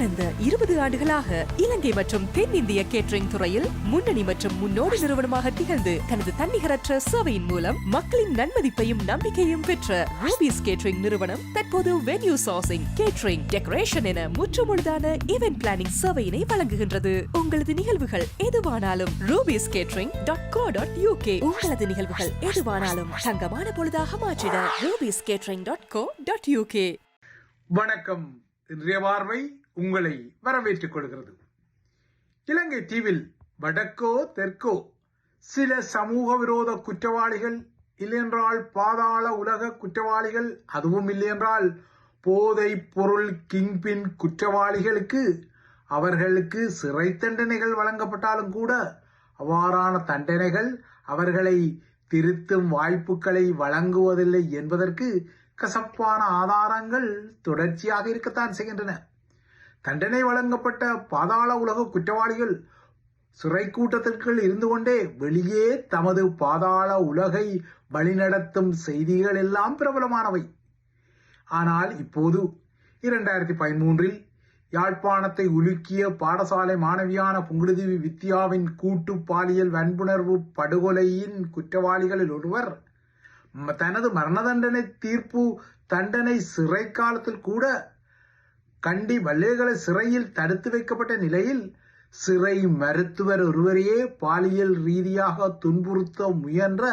கடந்த 20 ஆண்டுகளாக இலங்கை மற்றும் தென்னிந்திய கேட்டரிங் துறையில் முன்னணி மற்றும் முன்னோடி நிறுவனமாக திகழ்ந்து தனது தன்னிகரற்ற சேவையின் மூலம் மக்களின் நன்மதிப்பையும் நம்பிக்கையும் பெற்ற ரூபீஸ் கேட்டரிங் நிறுவனம் தற்போது வென்யூ சோர்சிங், கேட்டரிங், டெக்கரேஷன் என முற்றுமுழுதான ஈவென்ட் பிளானிங் சேவையினை வழங்குகின்றது. உங்களது நிகழ்வுகள் எதுவானாலும் rubiescatering.co.uk உங்களது நிகழ்வுகள் எதுவானாலும் தங்கமான பொழுதாக மாற்றிட rubiescatering.co.uk. வணக்கம். இன்றைய பார்வை உங்களை வரவேற்றுக் கொள்கிறது. இலங்கை தீவில் வடக்கோ தெற்கோ சில சமூக விரோத குற்றவாளிகள், இல்லையென்றால் பாதாள உலக குற்றவாளிகள், அதுவும் இல்லையென்றால் போதை பொருள் கிங்பின் குற்றவாளிகளுக்கு அவர்களுக்கு சிறை தண்டனைகள் வழங்கப்பட்டாலும் கூட அவ்வாறான தண்டனைகள் அவர்களை திருத்தும் வாய்ப்புகளை வழங்குவதில்லை என்பதற்கு கசப்பான ஆதாரங்கள் தொடர்ச்சியாக இருக்கத்தான் செய்கின்றன. தண்டனை வழங்கப்பட்ட பாதாள உலக குற்றவாளிகள் சிறை கூட்டத்திற்குள் இருந்து கொண்டே வெளியே தமது பாதாள உலகை வழிநடத்தும் செய்திகள் எல்லாம் பிரபலமானவை. ஆனால் இப்போது 2013 யாழ்ப்பாணத்தை உலுக்கிய பாடசாலை மாணவியான புங்குடுதீவு வித்யாவின் கூட்டு பாலியல் வன்புணர்வு படுகொலையின் குற்றவாளிகளில் ஒருவர் தனது மரண தண்டனை தண்டனை சிறை காலத்தில் கூட கண்டி வல்லேகலை சிறையில் தடுத்து வைக்கப்பட்ட நிலையில் சிறை மருத்துவர் ஒருவரையே பாலியல் ரீதியாக துன்புறுத்த முயன்ற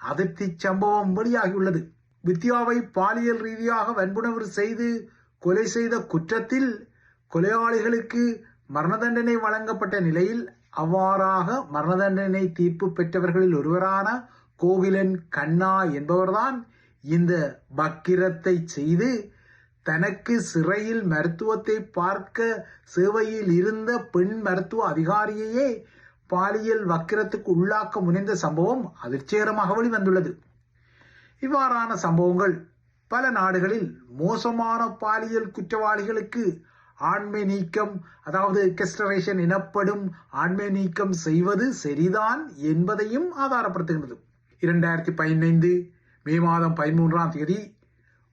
அதிர்ச்சி சம்பவம் வெளியாகியுள்ளது. வித்யாவை பாலியல் ரீதியாக வன்புணர்வு செய்து கொலை செய்த குற்றத்தில் கொலையாளிகளுக்கு மரண தண்டனை வழங்கப்பட்ட நிலையில் அவ்வாறாக மரண தண்டனை தீர்ப்பு பெற்றவர்களில் ஒருவரான கோகிலன் கண்ணா என்பவர்தான் இந்த வக்கிரத்தை செய்து தனக்கு சிறையில் மருத்துவத்தை பார்க்க சேவையில் இருந்த பெண் மருத்துவ அதிகாரியையே பாலியல் வக்கிரத்துக்கு உள்ளாக்க முனைந்த சம்பவம் அதிர்ச்சிகரமாக வெளிவந்துள்ளது. இவ்வாறான சம்பவங்கள் பல நாடுகளில் மோசமான பாலியல் குற்றவாளிகளுக்கு ஆண்மை நீக்கம், அதாவது கெஸ்டரேஷன் எனப்படும் ஆண்மை நீக்கம் செய்வது சரிதான் என்பதையும் ஆதாரப்படுத்துகின்றது. 2015 மே மாதம் 13ஆம் தேதி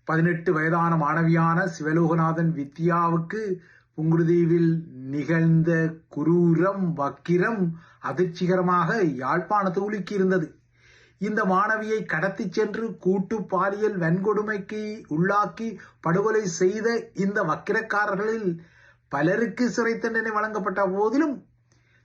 18 வயதான மாணவியான சிவலோகநாதன் வித்யாவுக்கு புங்குடுதீவில் நிகழ்ந்த குரூரம் வக்கிரம் அதிர்ச்சிகரமாக யாழ்ப்பாணத்தை உலுக்கியிருந்தது. இந்த மாணவியை கடத்தி சென்று கூட்டு பாலியல் வன்கொடுமைக்கு உள்ளாக்கி படுகொலை செய்த இந்த வக்கிரக்காரர்களில் பலருக்கு சிறை தண்டனை வழங்கப்பட்ட போதிலும்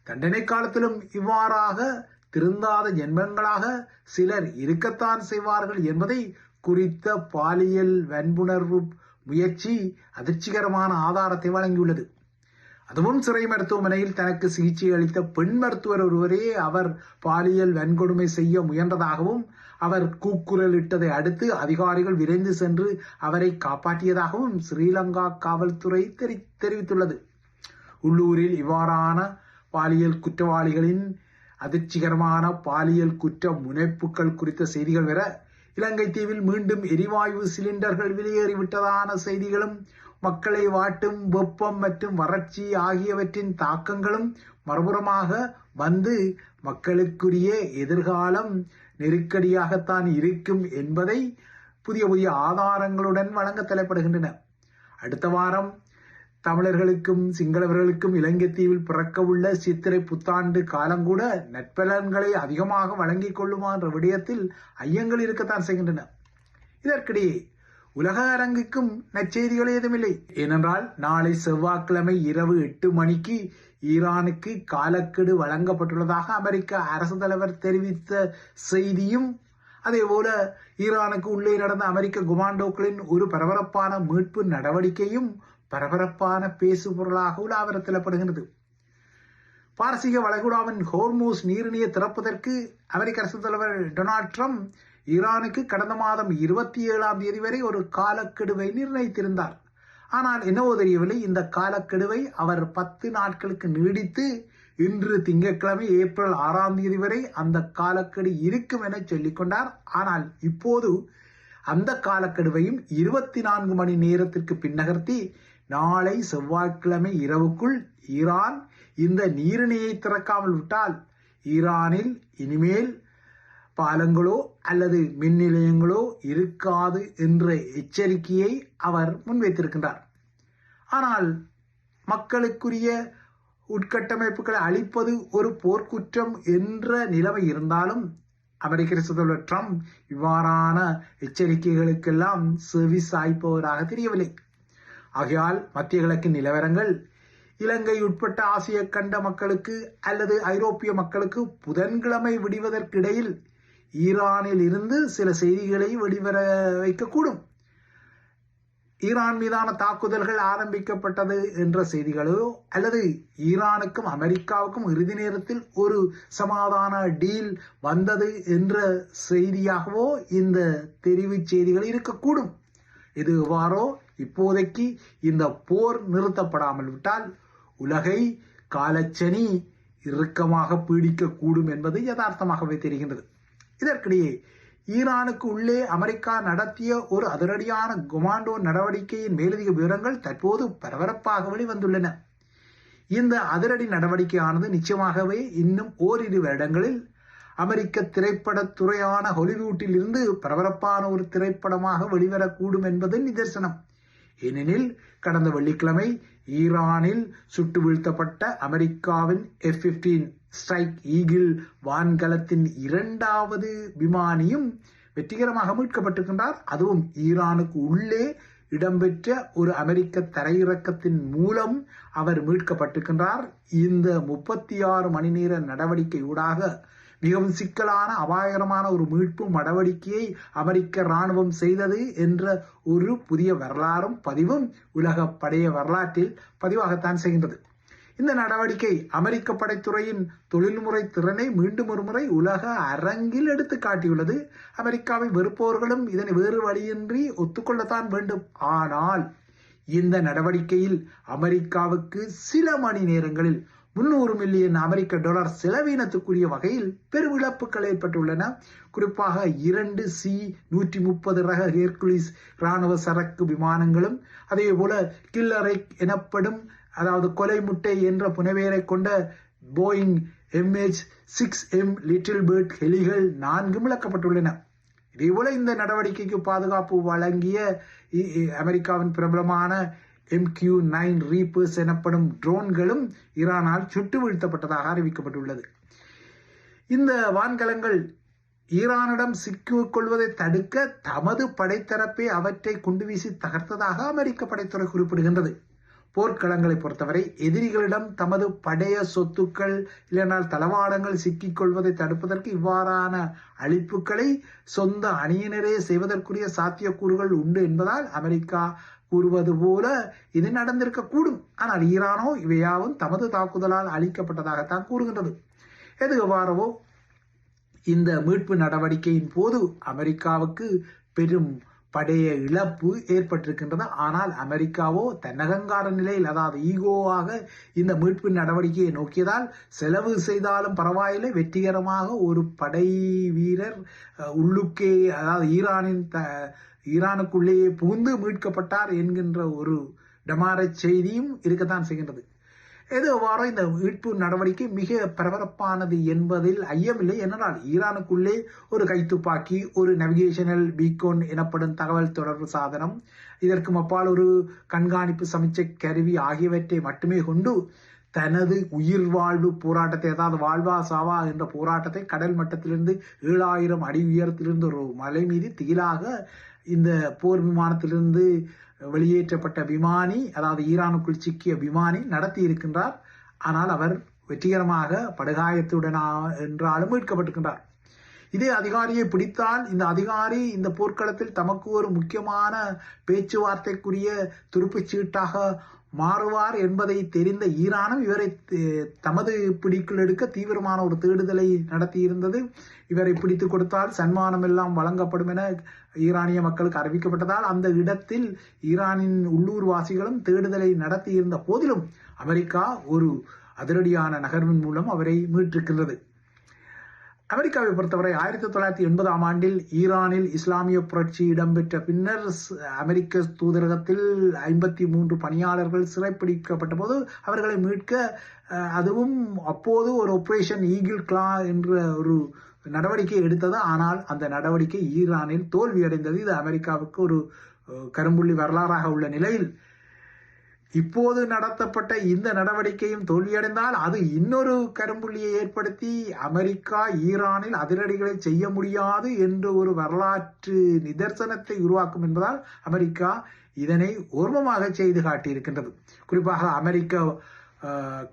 தண்டனை காலத்திலும் இவ்வாறாக திருந்தாத ஜென்மங்களாக சிலர் இருக்கத்தான் செய்வார்கள் என்பதை குறித்த பாலியல் வன்புணர்வு முயற்சி அதிர்ச்சிகரமான ஆதாரத்தை வழங்கியுள்ளது. அதுவும் சிறை மருத்துவமனையில் தனக்கு சிகிச்சை அளித்த பெண் மருத்துவர் ஒருவரே அவர் பாலியல் வன்கொடுமை செய்ய முயன்றதாகவும் அவர் கூக்குரலிட்டதை அடுத்து அதிகாரிகள் விரைந்து சென்று அவரை காப்பாற்றியதாகவும் ஸ்ரீலங்கா காவல்துறை தெரிவித்துள்ளது. உள்ளூரில் இவ்வாறான பாலியல் குற்றவாளிகளின் அதிர்ச்சிகரமான பாலியல் குற்ற முனைப்புகள் குறித்த செய்திகள் வர இலங்கை தீவில் மீண்டும் எரிவாயு சிலிண்டர்கள் வெளியேறிவிட்டதான செய்திகளும் மக்களை வாட்டும் வெப்பம் மற்றும் வறட்சி ஆகியவற்றின் தாக்கங்களும் மறுபுறமாக வந்து மக்களுக்குரிய எதிர்காலம் நெருக்கடியாகத்தான் இருக்கும் என்பதை புதிய புதிய ஆதாரங்களுடன் வழங்க தலைப்படுகின்றன. அடுத்த வாரம் தமிழர்களுக்கும் சிங்களவர்களுக்கும் இலங்கை தீவில் பிறக்கவுள்ள சித்திரை புத்தாண்டு காலங்கூட நற்பலன்களை அதிகமாக வழங்கிக் கொள்ளுமா என்ற விடயத்தில் ஐயங்கள் இருக்கத்தான் செய்கின்றன. இதற்கிடையே உலக அரங்குக்கும் நற்செய்திகள் ஏதுமில்லை. ஏனென்றால் நாளை செவ்வாய்க்கிழமை இரவு 8 மணிக்கு ஈரானுக்கு காலக்கெடு வழங்கப்பட்டுள்ளதாக அமெரிக்க அரசு தலைவர் தெரிவித்த செய்தியும், அதேபோல ஈரானுக்கு உள்ளே நடந்த அமெரிக்க குமாண்டோக்களின் ஒரு பரபரப்பான மீட்பு நடவடிக்கையும் பரபரப்பான பேசு பொருளாக உலாவரத்திலப்படுகிறது. பாரசீக வளைகுடாவின் ஹோர்மூஸ் நீரிணையை திறப்பதற்கு அமெரிக்க அரசு தலைவர் டொனால்ட் ட்ரம்ப் ஈரானுக்கு கடந்த மாதம் 27ஆம் தேதி வரை ஒரு காலக்கெடுவை நிர்ணயித்திருந்தார். ஆனால் என்னவோ தெரியவில்லை, இந்த காலக்கெடுவை அவர் 10 நாட்களுக்கு நீடித்து இன்று திங்கட்கிழமை ஏப்ரல் 6ஆம் தேதி வரை அந்த காலக்கெடு இருக்கும் என சொல்லிக் கொண்டார். ஆனால் இப்போது அந்த காலக்கெடுவையும் 24 மணி நேரத்திற்கு பின்னகர்த்தி நாளை செவ்வாய்க்கிழமை இரவுக்குள் ஈரான் இந்த நீரிணையை திறக்காமல் விட்டால் ஈரானில் இனிமேல் பாலங்களோ அல்லது மின் நிலையங்களோ இருக்காது என்ற எச்சரிக்கையை அவர் முன்வைத்திருக்கின்றார். ஆனால் மக்களுக்குரிய உட்கட்டமைப்புகளை அளிப்பது ஒரு போர்க்குற்றம் என்ற நிலைமை இருந்தாலும் அமெரிக்க அதிபர் ட்ரம்ப் இவ்வாறான எச்சரிக்கைகளுக்கெல்லாம் செவி சாய்ப்பவராக தெரியவில்லை. ஆகையால் மத்திய கிழக்கின் நிலவரங்கள் இலங்கை உட்பட்ட ஆசிய கண்ட மக்களுக்கு அல்லது ஐரோப்பிய மக்களுக்கு புதன்கிழமை விடுவதற்கிடையில் ஈரானில் இருந்து சில செய்திகளை வெளிவர வைக்கக்கூடும். ஈரான் மீதான தாக்குதல்கள் ஆரம்பிக்கப்பட்டது என்ற செய்திகளோ அல்லது ஈரானுக்கும் அமெரிக்காவுக்கும் இறுதி நேரத்தில் ஒரு சமாதான டீல் வந்தது என்ற செய்தியாகவோ இந்த தெரிவு செய்திகள் இருக்கக்கூடும். இது எவ்வாறோ இப்போதைக்கு இந்த போர் நிறுத்தப்படாமல் விட்டால் உலகை காலச்சனி இறுக்கமாக பீடிக்கக்கூடும் என்பது யதார்த்தமாகவே தெரிகின்றது. இதற்கிடையே ஈரானுக்கு உள்ளே அமெரிக்கா நடத்திய ஒரு அதிரடியான கொமாண்டோ நடவடிக்கையின் மேலதிக விவரங்கள் தற்போது பரபரப்பாக வெளிவந்துள்ளன. இந்த அதிரடி நடவடிக்கையானது நிச்சயமாகவே இன்னும் ஓரிரு வருடங்களில் அமெரிக்க திரைப்படத்துறையான ஹாலிவுட்டில் இருந்து பரபரப்பான ஒரு திரைப்படமாக வெளிவரக்கூடும் என்பது நிதர்சனம். ஏனெனில் கடந்த வெள்ளிக்கிழமை ஈரானில் சுட்டு வீழ்த்தப்பட்ட அமெரிக்காவின் F-15 ஸ்ட்ரைக் ஈகிள் வான்கலத்தின் 2வது விமானியும் வெற்றிகரமாக மீட்கப்பட்டிருக்கின்றார். அதுவும் ஈரானுக்கு உள்ளே இடம்பெற்ற ஒரு அமெரிக்க தரையிறக்கத்தின் மூலம் அவர் மீட்கப்பட்டிருக்கின்றார். இந்த 36 மணி நேர நடவடிக்கை ஊடாக மிகவும் சிக்கலான அபாயகரமான ஒரு மீட்பு நடவடிக்கையை அமெரிக்க இராணுவம் செய்தது என்ற ஒரு புதிய வரலாறும் பதிவும் உலக படைய வரலாற்றில் பதிவாகத்தான் செய்கின்றது. இந்த நடவடிக்கை அமெரிக்க படைத்துறையின் தொழில்முறை திறனை மீண்டும் ஒரு முறை உலக அரங்கில் எடுத்து காட்டியுள்ளது. அமெரிக்காவை வெறுப்பவர்களும் இதனை வேறு வழியின்றி ஒத்துக்கொள்ளத்தான் வேண்டும். ஆனால் இந்த நடவடிக்கையில் அமெரிக்காவுக்கு சில மணி நேரங்களில் 300 மில்லியன் அமெரிக்க டாலர் செலவீனத்துக்குரிய வகையில் பெரும் இழப்புகள் ஏற்பட்டுள்ளன. குறிப்பாக 2 C-130 ரக ஹெர்குலிஸ் இராணுவ சரக்கு விமானங்களும் அதே போல கில்லரைக் எனப்படும் அதாவது கொலை முட்டை என்ற புனைவேரை கொண்ட போயிங் MH-6M லிட்டில் பேர்ட் ஹெலிகள் 4 இழக்கப்பட்டுள்ளன. இதேபோல இந்த நடவடிக்கைக்கு பாதுகாப்பு வழங்கிய அமெரிக்காவின் பிரபலமான MQ-9 ரீப்பர்ஸ் எனப்படும் ட்ரோன்களும் ஈரானால் சுட்டு வீழ்த்தப்பட்டதாக அறிவிக்கப்பட்டுள்ளது. இந்த வான்கலங்கள் ஈரானிடம் சிக்கிக் கொள்வதை தடுக்க தமது படைத்தரப்பே அவற்றை குண்டுவீசி தகர்த்ததாக அமெரிக்க படைத்துறை குறிப்பிடுகின்றது. போர்க்களங்களை பொறுத்தவரை எதிரிகளிடம் தமது படைய சொத்துக்கள் இல்லைனால் தளவாடங்கள் சிக்கிக் கொள்வதை தடுப்பதற்கு இவ்வாறான அழிப்புகளை சொந்த அணியினரே செய்வதற்குரிய சாத்தியக்கூறுகள் உண்டு என்பதால் அமெரிக்கா கூறுவது போல இது நடந்திருக்கக்கூடும். ஆனால் ஈரானோ இவையாவும் தமது தாக்குதலால் அழிக்கப்பட்டதாகத்தான் கூறுகின்றது. எது எவ்வாறவோ இந்த மீட்பு நடவடிக்கையின் போது அமெரிக்காவுக்கு பெரும் படைய இழப்பு ஏற்பட்டிருக்கின்றது. ஆனால் அமெரிக்காவோ தன்னகங்கார நிலையில் அதாவது ஈகோவாக இந்த மீட்பு நடவடிக்கையை நோக்கியதால் செலவு செய்தாலும் பரவாயில்லை, வெற்றிகரமாக ஒரு படை வீரர் உள்ளுக்கே அதாவது ஈரானுக்குள்ளேயே புகுந்து மீட்கப்பட்டார் என்கின்ற ஒரு டமார செய்தியும் இருக்கத்தான் செய்கின்றது. எதுவாறோ இந்த மீட்பு நடவடிக்கை மிக பரபரப்பானது என்பதில் ஐயமில்லை. என்னென்றால் ஈரானுக்குள்ளே ஒரு கைத்துப்பாக்கி, ஒரு நேவிகேஷனல் பீக்கோன் எனப்படும் தகவல் தொடர்பு சாதனம், இதற்கு அப்பால் ஒரு கண்காணிப்பு சமிச்சை கருவி ஆகியவற்றை மட்டுமே கொண்டு தனது உயிர் வாழ்வு போராட்டத்தை அதாவது வாழ்வா சாவா என்ற போராட்டத்தை கடல் மட்டத்திலிருந்து 7000 அடி உயரத்திலிருந்து ஒரு மலை மீது திகிலாக இந்த போர் விமானத்திலிருந்து வெளியேற்றப்பட்ட விமானி அதாவது ஈரானுக்குள் சிக்கிய விமானி நடத்தி இருக்கின்றார். ஆனால் அவர் வெற்றிகரமாக படுகாயத்துடன் என்றாலும் மீட்கப்பட்டிருக்கின்றார். இதே அதிகாரியை பிடித்தால் இந்த அதிகாரி இந்த போர்க்களத்தில் தமக்கு ஒரு முக்கியமான பேச்சுவார்த்தைக்குரிய துருப்புச் சீட்டாக மாறுவார் என்பதை தெரிந்த ஈரானும் இவரை தமது பிடிக்குள் எடுக்க தீவிரமான ஒரு தேடுதலை நடத்தியிருந்தது. இவரை பிடித்து கொடுத்தால் சன்மானம் எல்லாம் வழங்கப்படும் என ஈரானிய மக்களுக்கு அறிவிக்கப்பட்டதால் அந்த இடத்தில் ஈரானின் உள்ளூர் வாசிகளும் தேடுதலை நடத்தியிருந்த போதிலும் அமெரிக்கா ஒரு அதிரடியான நகர்வின் மூலம் அவரை மீட்டிருக்கின்றது. அமெரிக்காவை பொறுத்தவரை 1980ஆம் ஆண்டில் ஈரானில் இஸ்லாமிய புரட்சி இடம்பெற்ற பின்னர் அமெரிக்க தூதரகத்தில் 53 பணியாளர்கள் சிறைப்பிடிக்கப்பட்ட போது அவர்களை மீட்க அதுவும் அப்போது ஒரு ஆபரேஷன் ஈகிள் கிளா என்ற ஒரு நடவடிக்கை எடுத்தது. ஆனால் அந்த நடவடிக்கை ஈரானில் தோல்வியடைந்தது. இது அமெரிக்காவுக்கு ஒரு கரும்புள்ளி வரலாறாக உள்ள நிலையில் இப்போது நடத்தப்பட்ட இந்த நடவடிக்கையும் தோல்வியடைந்தால் அது இன்னொரு கரும்புள்ளியை ஏற்படுத்தி அமெரிக்கா ஈரானில் அதிரடிகளை செய்ய முடியாது என்று ஒரு வரலாற்று நிதர்சனத்தை உருவாக்கும் என்பதால் அமெரிக்கா இதனை ஓர்மமாக செய்து காட்டியிருக்கின்றது. குறிப்பாக அமெரிக்க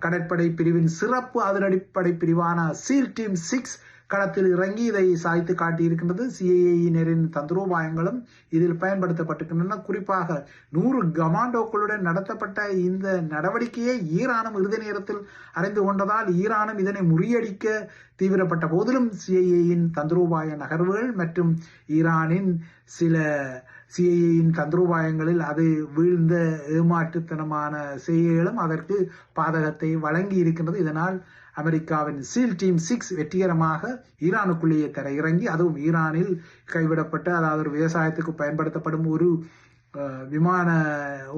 கடற்படை பிரிவின் சிறப்பு அதிரடிப்படை பிரிவான சீல் டீம் 6 களத்தில் இறங்கி இதை சாய்த்து காட்டியிருக்கின்றது. சிஐஏயினரின் தந்திரோபாயங்களும் இதில் பயன்படுத்தப்பட்டிருக்கின்றன. குறிப்பாக 100 கமாண்டோக்களுடன் நடத்தப்பட்ட இந்த நடவடிக்கையை ஈரானும் இறுதி நேரத்தில் அறிந்து கொண்டதால் ஈரானும் இதனை முறியடிக்க தீவிரப்பட்ட போதிலும் சிஐஏயின் தந்திரோபாய நகர்வுகள் மற்றும் ஈரானின் சில சிஐஏயின் தந்திரோபாயங்களில் அது வீழ்ந்த ஏமாற்றுத்தனமான செய்கைகளும் அதற்கு பாதகத்தை வழங்கி இருக்கின்றது. இதனால் அமெரிக்காவின் சீல் டீம் 6 வெற்றிகரமாக ஈரானுக்குள்ளேயே தரையிறங்கி, அதுவும் ஈரானில் கைவிடப்பட்ட, அதாவது ஒரு விவசாயத்துக்கு பயன்படுத்தப்படும் ஒரு விமான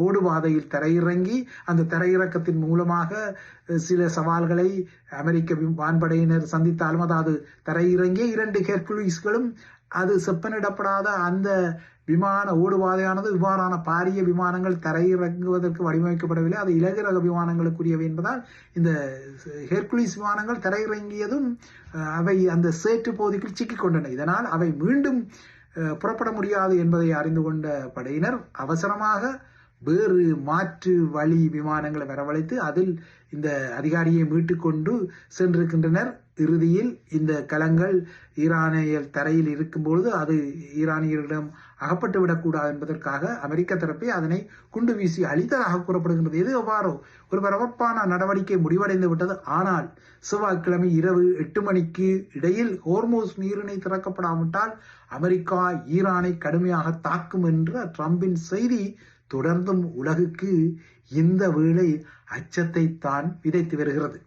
ஓடுபாதையில் தரையிறங்கி அந்த தரையிறக்கத்தின் மூலமாக சில சவால்களை அமெரிக்க வான்படையினர் சந்தித்தாலும், அதாவது தரையிறங்கிய 2 ஹெர்குலிஸ்களும் அது செப்பனிடப்படாத அந்த விமான ஓடுபாதையானது இவ்வாறான பாரிய விமானங்கள் தரையிறங்குவதற்கு வடிவமைக்கப்படவில்லை. அது இலகு ரக விமானங்களுக்குரியவை என்பதால் இந்த ஹெர்குலிஸ் விமானங்கள் தரையிறங்கியதும் அவை அந்த சேற்று பகுதிக்குள் சிக்கிக் கொண்டன. இதனால் அவை மீண்டும் புறப்பட முடியாது என்பதை அறிந்து கொண்ட படையினர் அவசரமாக வேறு மாற்று வழி விமானங்களை வரவழைத்து அதில் இந்த அதிகாரியை மீட்டுக்கொண்டு சென்றிருக்கின்றனர். இறுதியில் இந்த கலங்கள் ஈரானிய தரையில் இருக்கும்பொழுது அது ஈரானியர்களிடம் அகப்பட்டு விடக்கூடாது என்பதற்காக அமெரிக்க தரப்பை அதனை குண்டு வீசி அழித்ததாக கூறப்படுகின்றது. இது எவ்வாறோ ஒரு பரபரப்பான நடவடிக்கை முடிவடைந்து விட்டது. ஆனால் செவ்வாய்க்கிழமை இரவு 8 மணிக்கு இடையில் ஹோர்மோஸ் நீரிணை திறக்கப்படாவிட்டால் அமெரிக்கா ஈரானை கடுமையாக தாக்கும் என்ற ட்ரம்பின் செய்தி தொடர்ந்தும் உலகுக்கு இந்த வேளை அச்சத்தை தான் விதைத்து வருகிறது.